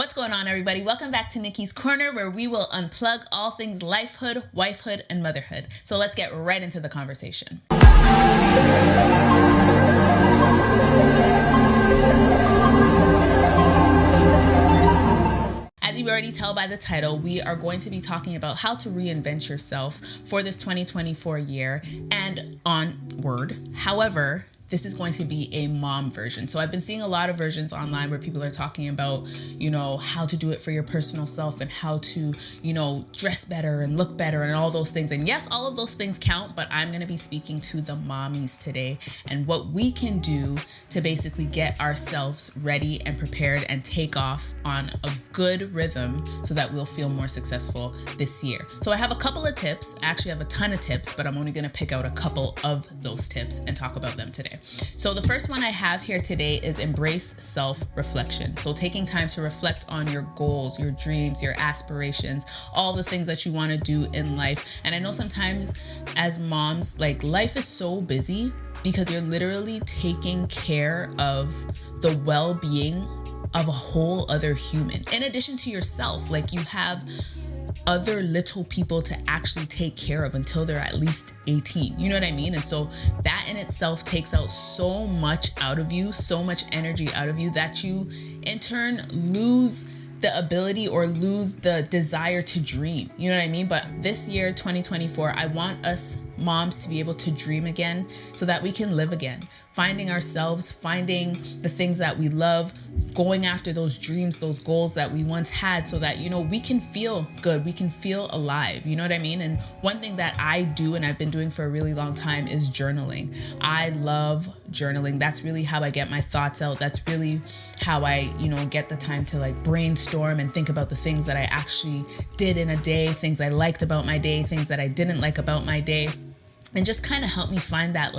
What's going on, everybody? Welcome back to Nicky's Corner, where we will unplug all things lifehood, wifehood, and motherhood. So let's get right into the conversation. As you already tell by the title, we are going to be talking about how to reinvent yourself for this 2024 year and onward. However, this is going to be a mom version. So I've been seeing a lot of versions online where people are talking about, how to do it for your personal self and how to, dress better and look better and all those things. And yes, all of those things count, but I'm going to be speaking to the mommies today and what we can do to basically get ourselves ready and prepared and take off on a good rhythm so that we'll feel more successful this year. So I have a couple of tips. I actually have a ton of tips, but I'm only going to pick out a couple of those tips and talk about them today. So the first one I have here today is embrace self-reflection. So taking time to reflect on your goals, your dreams, your aspirations, all the things that you want to do in life. And I know sometimes as moms, life is so busy because you're literally taking care of the well-being of a whole other human. In addition to yourself, you have other little people to actually take care of until they're at least 18. You know what I mean? And so that in itself takes out so much out of you, so much energy out of you that you in turn lose the ability or lose the desire to dream. You know what I mean? But this year, 2024, I want us moms to be able to dream again so that we can live again, finding ourselves, finding the things that we love, going after those dreams, those goals that we once had so that, we can feel good, we can feel alive. You know what I mean? And one thing that I do and I've been doing for a really long time is journaling. I love journaling. That's really how I get my thoughts out. That's really how I, get the time to brainstorm and think about the things that I actually did in a day, things I liked about my day, things that I didn't like about my day. And just kind of help me find that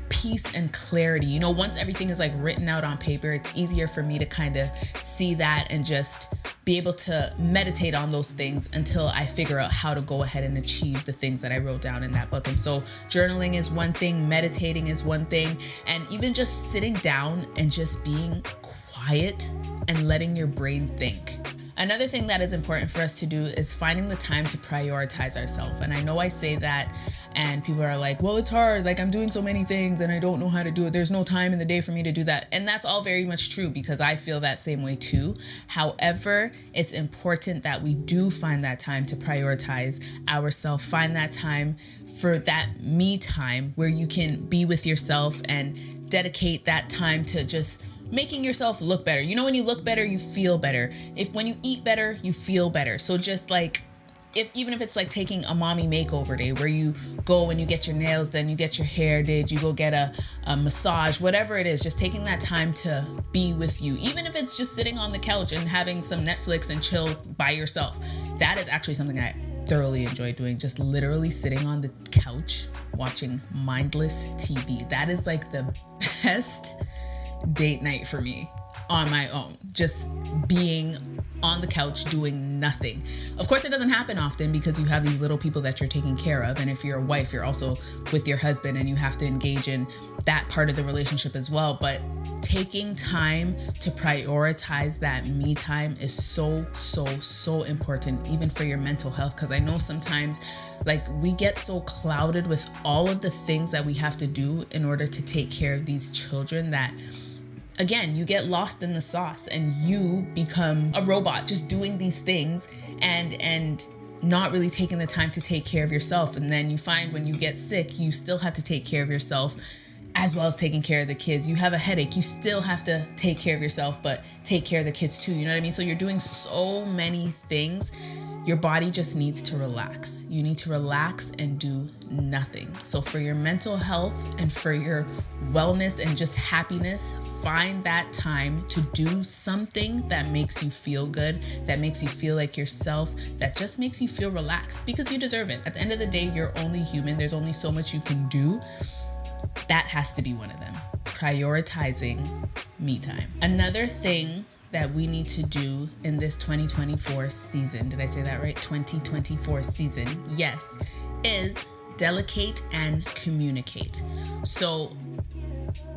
peace and clarity. Once everything is written out on paper, it's easier for me to kind of see that and just be able to meditate on those things until I figure out how to go ahead and achieve the things that I wrote down in that book. And so journaling is one thing, meditating is one thing, and even just sitting down and just being quiet and letting your brain think. Another thing that is important for us to do is finding the time to prioritize ourselves. And I know I say that and people are like, well, it's hard. I'm doing so many things and I don't know how to do it. There's no time in the day for me to do that. And that's all very much true because I feel that same way too. However, it's important that we do find that time to prioritize ourselves, find that time for that me time where you can be with yourself and dedicate that time to just making yourself look better. When you look better, you feel better. When you eat better, you feel better. So just even if it's taking a mommy makeover day where you go and you get your nails done, you get your hair did, you go get a massage, whatever it is, just taking that time to be with you. Even if it's just sitting on the couch and having some Netflix and chill by yourself. That is actually something I thoroughly enjoy doing. Just literally sitting on the couch watching mindless TV. That is the best date night for me on my own, just being on the couch doing nothing. Of course, it doesn't happen often because you have these little people that you're taking care of. And if you're a wife, you're also with your husband and you have to engage in that part of the relationship as well. But taking time to prioritize that me time is so, so, so important, even for your mental health. Because I know sometimes we get so clouded with all of the things that we have to do in order to take care of these children that again, you get lost in the sauce and you become a robot just doing these things and not really taking the time to take care of yourself. And then you find when you get sick, you still have to take care of yourself as well as taking care of the kids. You have a headache, you still have to take care of yourself, but take care of the kids too. You know what I mean? So you're doing so many things. Your body just needs to relax. You need to relax and do nothing. So for your mental health and for your wellness and just happiness, find that time to do something that makes you feel good, that makes you feel like yourself, that just makes you feel relaxed because you deserve it. At the end of the day, you're only human. There's only so much you can do. That has to be one of them. Prioritizing me time. Another thing that we need to do in this 2024 season, did I say that right? 2024 season, yes, is delegate and communicate. So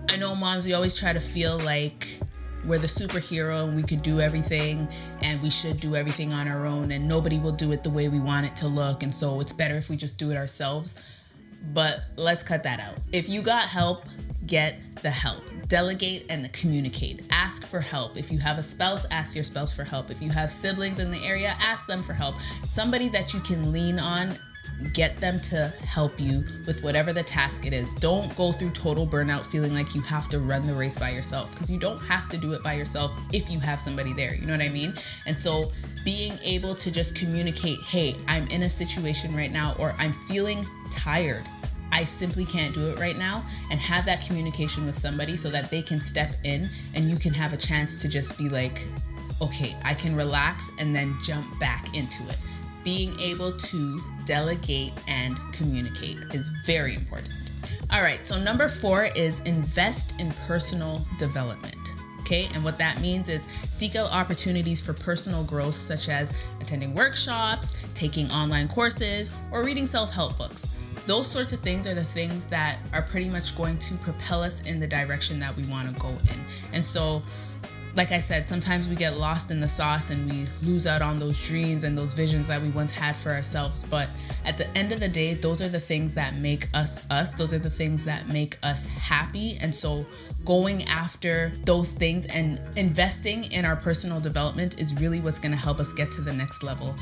I know moms, we always try to feel like we're the superhero and we could do everything and we should do everything on our own and nobody will do it the way we want it to look. And so it's better if we just do it ourselves. But let's cut that out. If you got help, get the help. Delegate and communicate. Ask for help. If you have a spouse, ask your spouse for help. If you have siblings in the area, ask them for help. Somebody that you can lean on, get them to help you with whatever the task it is. Don't go through total burnout feeling like you have to run the race by yourself, because you don't have to do it by yourself if you have somebody there. You know what I mean? And so being able to just communicate, hey, I'm in a situation right now, or I'm feeling tired. I simply can't do it right now, and have that communication with somebody so that they can step in and you can have a chance to just be like, okay, I can relax and then jump back into it. Being able to delegate and communicate is very important. All right, so number 4 is invest in personal development. Okay, and what that means is seek out opportunities for personal growth, such as attending workshops, taking online courses, or reading self-help books. Those sorts of things are the things that are pretty much going to propel us in the direction that we want to go in. And so, like I said, sometimes we get lost in the sauce and we lose out on those dreams and those visions that we once had for ourselves. But at the end of the day, those are the things that make us us. Those are the things that make us happy. And so going after those things and investing in our personal development is really what's going to help us get to the next level.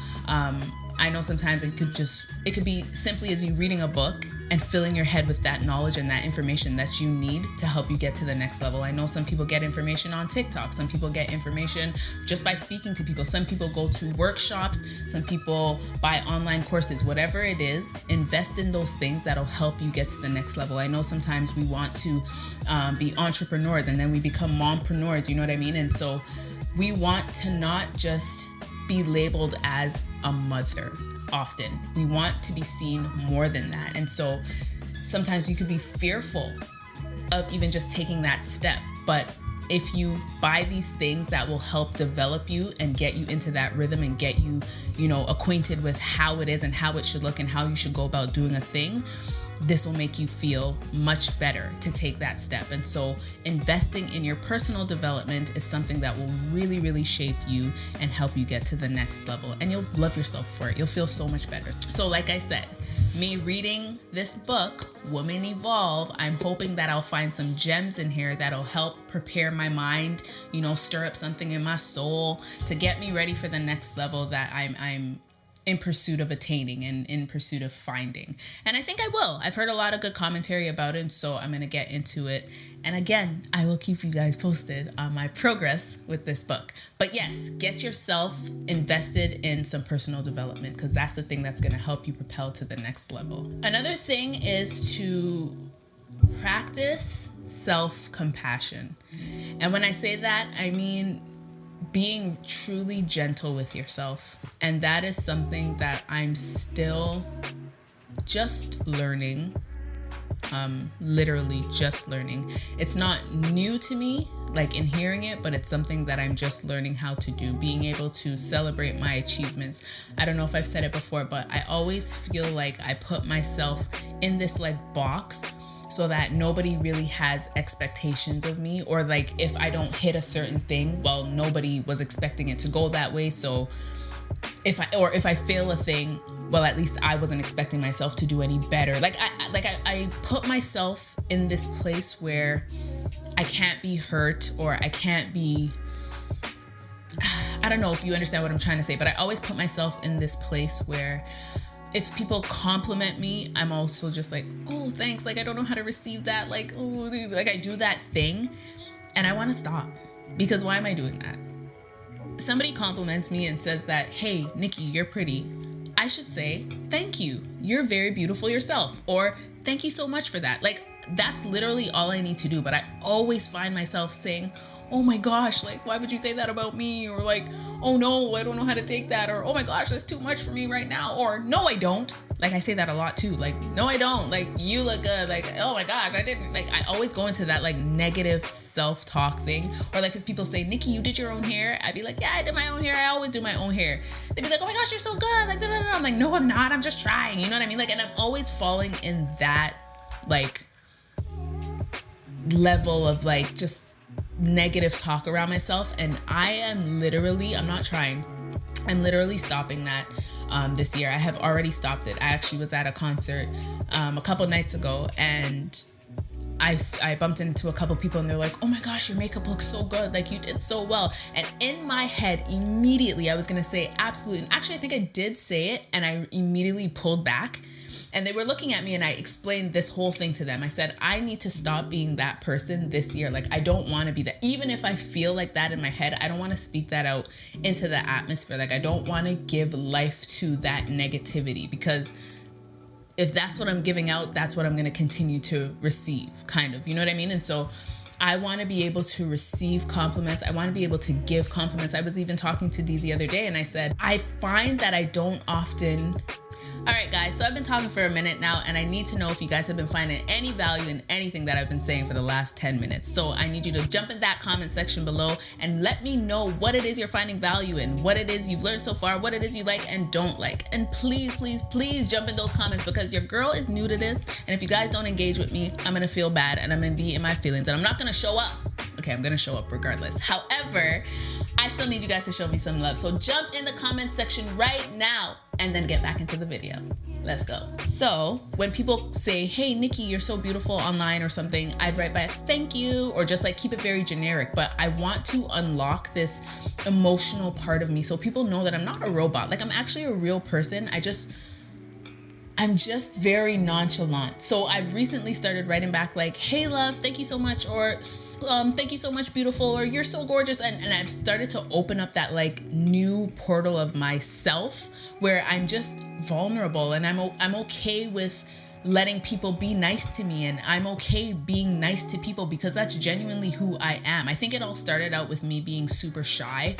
I know sometimes it could be simply as you reading a book and filling your head with that knowledge and that information that you need to help you get to the next level. I know some people get information on TikTok. Some people get information just by speaking to people. Some people go to workshops. Some people buy online courses. Whatever it is, invest in those things that'll help you get to the next level. I know sometimes we want to be entrepreneurs and then we become mompreneurs, you know what I mean? And so we want to not just be labeled as a mother. Often we want to be seen more than that. And so sometimes you could be fearful of even just taking that step. But if you buy these things that will help develop you and get you into that rhythm and get you, acquainted with how it is and how it should look and how you should go about doing a thing, this will make you feel much better to take that step. And so investing in your personal development is something that will really, really shape you and help you get to the next level. And you'll love yourself for it. You'll feel so much better. So like I said, me reading this book, Woman Evolve, I'm hoping that I'll find some gems in here that'll help prepare my mind, stir up something in my soul to get me ready for the next level that I'm in pursuit of attaining and in pursuit of finding. And I think I will. I've heard a lot of good commentary about it, and so I'm going to get into it. And again, I will keep you guys posted on my progress with this book. But yes, get yourself invested in some personal development, because that's the thing that's going to help you propel to the next level. Another thing is to practice self-compassion. And when I say that, I mean being truly gentle with yourself. And that is something that I'm still just learning, literally just learning. It's not new to me, like in hearing it, but it's something that I'm just learning how to do, being able to celebrate my achievements. I don't know if I've said it before, but I always feel like I put myself in this box so that nobody really has expectations of me, or if I don't hit a certain thing, well, nobody was expecting it to go that way. So if I fail a thing, well, at least I wasn't expecting myself to do any better. I put myself in this place where I can't be hurt, or I can't be, I don't know if you understand what I'm trying to say, but I always put myself in this place where if people compliment me, I'm also just like, oh, thanks. I don't know how to receive that. I do that thing and I want to stop, because why am I doing that? Somebody compliments me and says that, hey, Nikki, you're pretty. I should say, thank you. You're very beautiful yourself. Or thank you so much for that. That's literally all I need to do. But I always find myself saying, oh my gosh, why would you say that about me? Or oh no, I don't know how to take that. Or, oh my gosh, that's too much for me right now. Or no, I don't. I say that a lot too. No, I don't. You look good. Oh my gosh, I didn't. I always go into that negative self-talk thing. Or if people say, Nikki, you did your own hair. I'd be like, yeah, I did my own hair. I always do my own hair. They'd be like, oh my gosh, you're so good. I'm like, no, I'm not. I'm just trying. You know what I mean? And I'm always falling in that level of just negative talk around myself. And I'm not trying. I'm literally stopping that this year. I have already stopped it. I actually was at a concert a couple nights ago, and I bumped into a couple people, and they're like, oh my gosh, your makeup looks so good. Like, you did so well. And in my head, immediately, I was going to say absolutely. And actually, I think I did say it, and I immediately pulled back. And they were looking at me, and I explained this whole thing to them. I said, I need to stop being that person this year. Like, I don't want to be that. Even if I feel like that in my head, I don't want to speak that out into the atmosphere. Like, I don't want to give life to that negativity, because if that's what I'm giving out, that's what I'm going to continue to receive, kind of, you know what I mean? And so I want to be able to receive compliments. I want to be able to give compliments. I was even talking to Dee the other day, and I said, I find that I don't often... All right, guys, so I've been talking for a minute now, and I need to know if you guys have been finding any value in anything that I've been saying for the last 10 minutes. So I need you to jump in that comment section below and let me know what it is you're finding value in, what it is you've learned so far, what it is you like and don't like. And please, please, please jump in those comments, because your girl is new to this. And if you guys don't engage with me, I'm going to feel bad, and I'm going to be in my feelings, and I'm not going to show up. Okay, I'm going to show up regardless. However, I still need you guys to show me some love. So jump in the comment section right now and then get back into the video. Let's go. So when people say, hey, Nikki, you're so beautiful online or something, I'd write back, thank you, or just like keep it very generic. But I want to unlock this emotional part of me so people know that I'm not a robot. Like, I'm actually a real person. I'm just very nonchalant. So I've recently started writing back like, hey love, thank you so much, or thank you so much, beautiful, or you're so gorgeous. And I've started to open up that like new portal of myself where I'm just vulnerable, and I'm okay with letting people be nice to me, and I'm okay being nice to people because that's genuinely who I am. I think it all started out with me being super shy.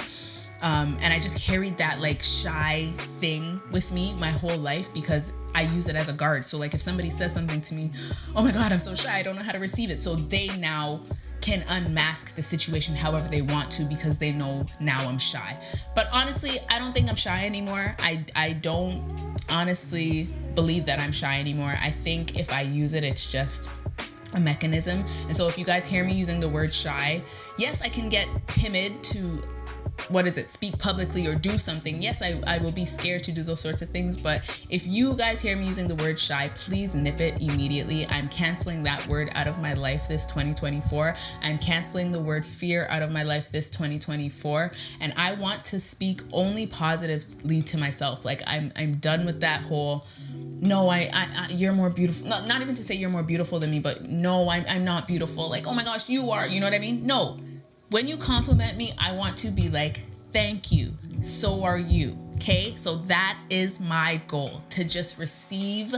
And I just carried that like shy thing with me my whole life because I use it as a guard. So like if somebody says something to me, oh my God, I'm so shy, I don't know how to receive it. So they now can unmask the situation however they want to because they know now I'm shy. But honestly, I don't think I'm shy anymore. I don't honestly believe that I'm shy anymore. I think if I use it, it's just a mechanism. And so if you guys hear me using the word shy, yes, I can get timid to speak publicly or do something. Yes, I will be scared to do those sorts of things. But if you guys hear me using the word shy, please nip it immediately. I'm canceling that word out of my life this 2024. I'm canceling the word fear out of my life this 2024. And I want to speak only positively to myself. Like I'm done with that whole, no, you're more beautiful. Not even to say you're more beautiful than me, but no, I'm not beautiful. Like, oh my gosh, you are, you know what I mean? No. When you compliment me, I want to be like, thank you, so are you, okay? So that is my goal, to just receive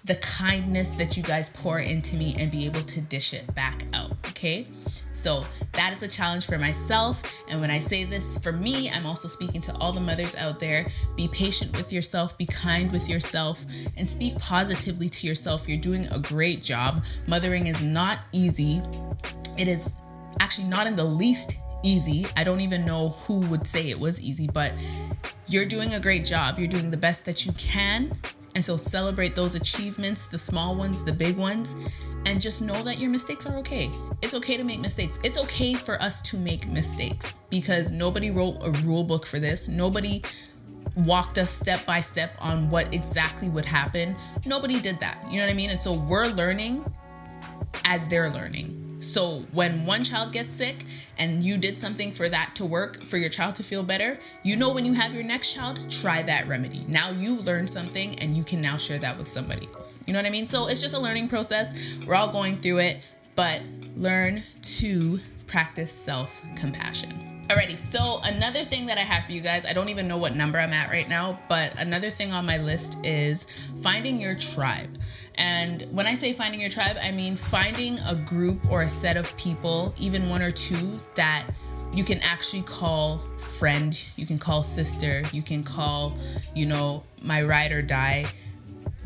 the kindness that you guys pour into me and be able to dish it back out, okay? So that is a challenge for myself. And when I say this for me, I'm also speaking to all the mothers out there. Be patient with yourself, be kind with yourself, and speak positively to yourself. You're doing a great job. Mothering is not easy. It is actually not in the least easy. I don't even know who would say it was easy, but you're doing a great job. You're doing the best that you can. And so celebrate those achievements, the small ones, the big ones, and just know that your mistakes are okay. It's okay to make mistakes. It's okay for us to make mistakes because nobody wrote a rule book for this. Nobody walked us step by step on what exactly would happen. Nobody did that. You know what I mean? And so we're learning as they're learning. So when one child gets sick and you did something for that to work, for your child to feel better, you know when you have your next child, try that remedy. Now you've learned something and you can now share that with somebody else. You know what I mean? So it's just a learning process. We're all going through it, but learn to practice self-compassion. Alrighty, so another thing that I have for you guys, I don't even know what number I'm at right now, but another thing on my list is finding your tribe. And when I say finding your tribe, I mean finding a group or a set of people, even one or two, that you can actually call friend, you can call sister, you can call, my ride or die.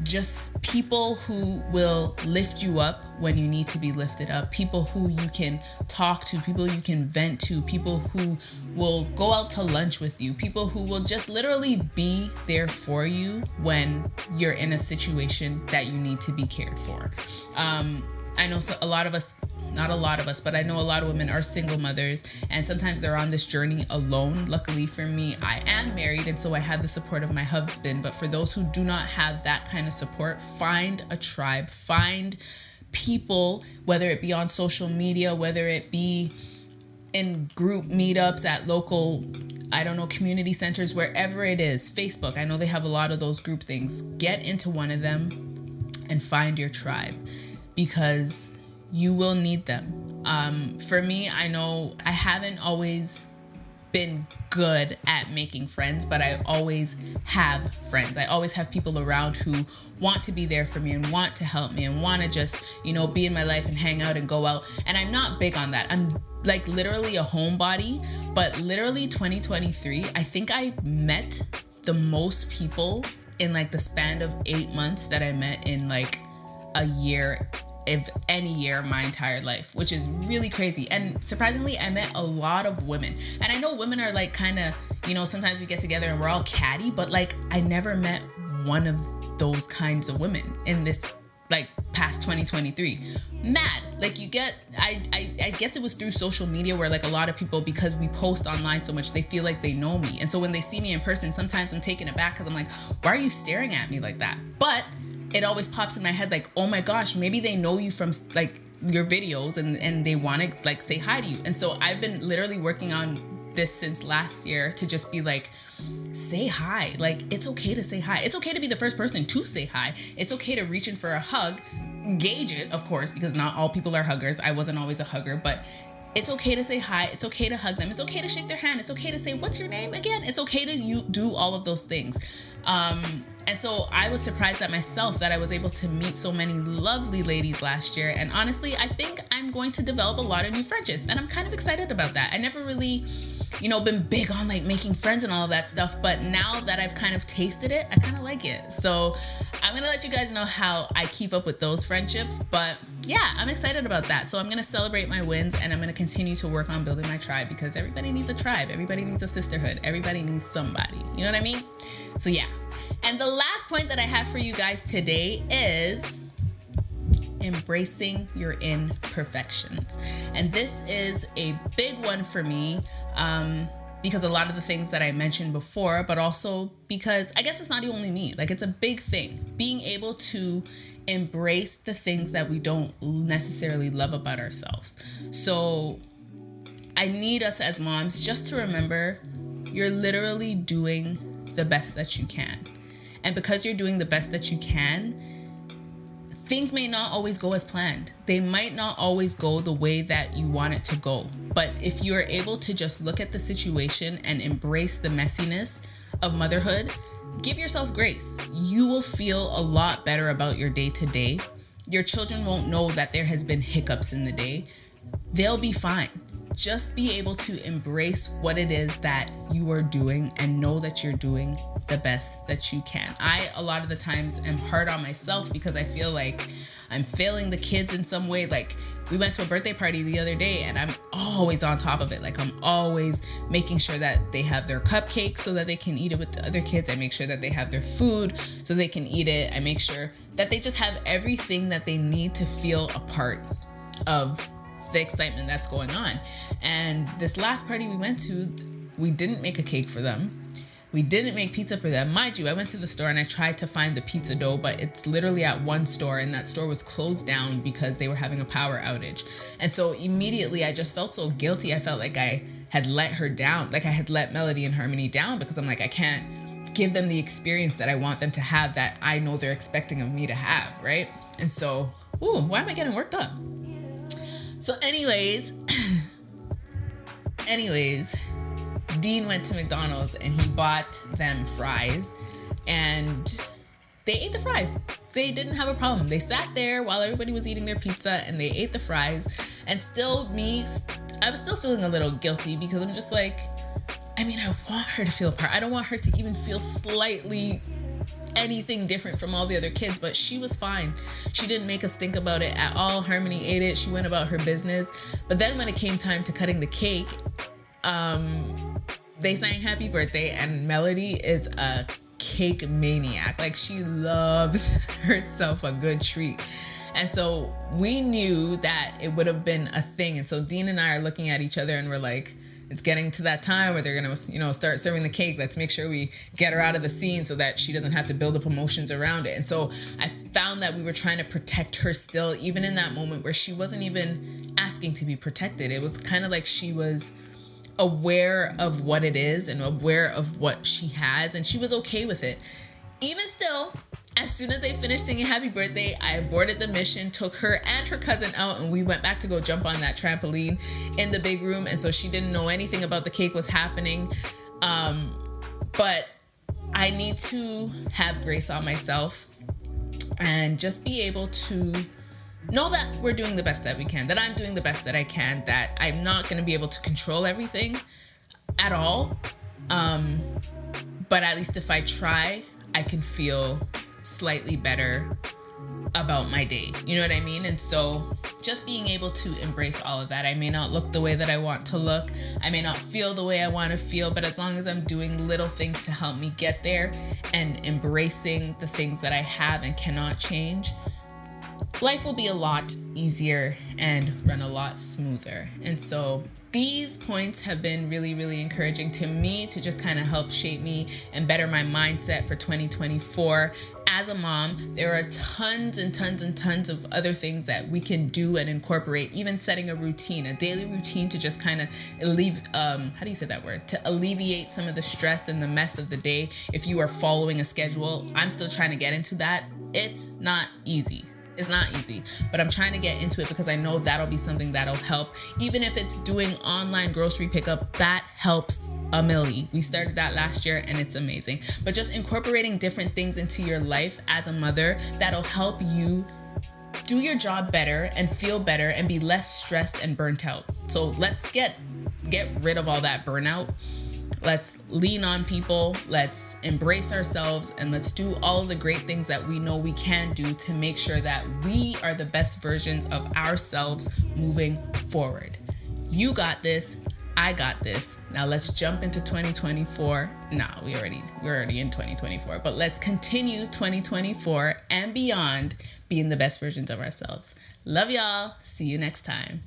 Just people who will lift you up when you need to be lifted up, people who you can talk to, people you can vent to, people who will go out to lunch with you, people who will just literally be there for you when you're in a situation that you need to be cared for. I know a lot of us, not a lot of us, but I know a lot of women are single mothers, and sometimes they're on this journey alone. Luckily for me, I am married, and so I have the support of my husband. But for those who do not have that kind of support, find a tribe, find people, whether it be on social media, whether it be in group meetups at local, community centers, wherever it is. Facebook, I know they have a lot of those group things. Get into one of them and find your tribe, because you will need them. For me, I know I haven't always been good at making friends, but I always have friends. I always have people around who want to be there for me and want to help me and want to just, be in my life and hang out and go out. And I'm not big on that. I'm like literally a homebody, but literally 2023, I think I met the most people in like the span of 8 months that I met in like a year, if any year, my entire life, which is really crazy. And surprisingly, I met a lot of women. And I know women are like kind of, sometimes we get together and we're all catty, but like I never met one of those kinds of women in this like past 2023. Mad. Like you get, I guess it was through social media where like a lot of people, because we post online so much, they feel like they know me. And so when they see me in person, sometimes I'm taken aback because I'm like, why are you staring at me like that? But it always pops in my head like, oh my gosh, maybe they know you from like your videos and they want to like say hi to you. And so I've been literally working on this since last year to just be like, say hi. Like, it's okay to say hi. It's okay to be the first person to say hi. It's okay to reach in for a hug, gauge it, of course, because not all people are huggers. I wasn't always a hugger, but it's okay to say hi. It's okay to hug them. It's okay to shake their hand. It's okay to say, what's your name again? It's okay to do all of those things. And so I was surprised at myself that I was able to meet so many lovely ladies last year. And honestly, I think I'm going to develop a lot of new friendships, and I'm kind of excited about that. I never really, been big on like making friends and all of that stuff. But now that I've kind of tasted it, I kind of like it. So I'm going to let you guys know how I keep up with those friendships. But yeah, I'm excited about that. So I'm going to celebrate my wins, and I'm going to continue to work on building my tribe, because everybody needs a tribe. Everybody needs a sisterhood. Everybody needs somebody. You know what I mean? So yeah. And the last point that I have for you guys today is embracing your imperfections. And this is a big one for me, because a lot of the things that I mentioned before, but also because I guess it's not only me, like it's a big thing, being able to embrace the things that we don't necessarily love about ourselves. So I need us as moms just to remember you're literally doing the best that you can. And because you're doing the best that you can, things may not always go as planned. They might not always go the way that you want it to go. But if you're able to just look at the situation and embrace the messiness of motherhood, give yourself grace. You will feel a lot better about your day to day. Your children won't know that there has been hiccups in the day. They'll be fine. Just be able to embrace what it is that you are doing and know that you're doing the best that you can. I, a lot of the times, am hard on myself because I feel like I'm failing the kids in some way. Like, we went to a birthday party the other day and I'm always on top of it. Like, I'm always making sure that they have their cupcakes so that they can eat it with the other kids. I make sure that they have their food so they can eat it. I make sure that they just have everything that they need to feel a part of the excitement that's going on. And this last party we went to, we didn't make a cake for them. We didn't make pizza for them. Mind you, I went to the store and I tried to find the pizza dough, but it's literally at one store, and that store was closed down because they were having a power outage. And so immediately I just felt so guilty. I felt like I had let her down, like I had let Melody and Harmony down, because I'm like, I can't give them the experience that I want them to have, that I know they're expecting of me to have, right? And so, why am I getting worked up? So anyways, Dean went to McDonald's and he bought them fries, and they ate the fries. They didn't have a problem. They sat there while everybody was eating their pizza and they ate the fries. And still I was still feeling a little guilty, because I'm just like, I want her to feel a part. I don't want her to even feel slightly anything different from all the other kids, but she was fine. She didn't make us think about it at all. Harmony ate it. She went about her business. But then when it came time to cutting the cake, they sang happy birthday, and Melody is a cake maniac. Like, she loves herself a good treat. And so we knew that it would have been a thing. And so Dean and I are looking at each other and we're like, it's getting to that time where they're going to, start serving the cake. Let's make sure we get her out of the scene so that she doesn't have to build up emotions around it. And so I found that we were trying to protect her still, even in that moment where she wasn't even asking to be protected. It was kind of like she was aware of what it is and aware of what she has, and she was okay with it. Even still, as soon as they finished singing happy birthday, I aborted the mission, took her and her cousin out, and we went back to go jump on that trampoline in the big room. And so she didn't know anything about the cake was happening. But I need to have grace on myself and just be able to know that we're doing the best that we can, that I'm doing the best that I can, that I'm not going to be able to control everything at all. But at least if I try, I can feel slightly better about my day. You know what I mean? And so just being able to embrace all of that. I may not look the way that I want to look. I may not feel the way I want to feel, but as long as I'm doing little things to help me get there and embracing the things that I have and cannot change, life will be a lot easier and run a lot smoother. And so these points have been really, really encouraging to me to just kind of help shape me and better my mindset for 2024. As a mom, there are tons and tons and tons of other things that we can do and incorporate, even setting a routine, a daily routine to just kind of to alleviate some of the stress and the mess of the day. If you are following a schedule, I'm still trying to get into that. It's not easy. It's not easy, but I'm trying to get into it because I know that'll be something that'll help. Even if it's doing online grocery pickup, that helps a milli. We started that last year and it's amazing. But just incorporating different things into your life as a mother, that'll help you do your job better and feel better and be less stressed and burnt out. So let's get rid of all that burnout. Let's lean on people, let's embrace ourselves, and let's do all of the great things that we know we can do to make sure that we are the best versions of ourselves moving forward. You got this. I got this. Now let's jump into 2024. We're already in 2024, but let's continue 2024 and beyond being the best versions of ourselves. Love y'all. See you next time.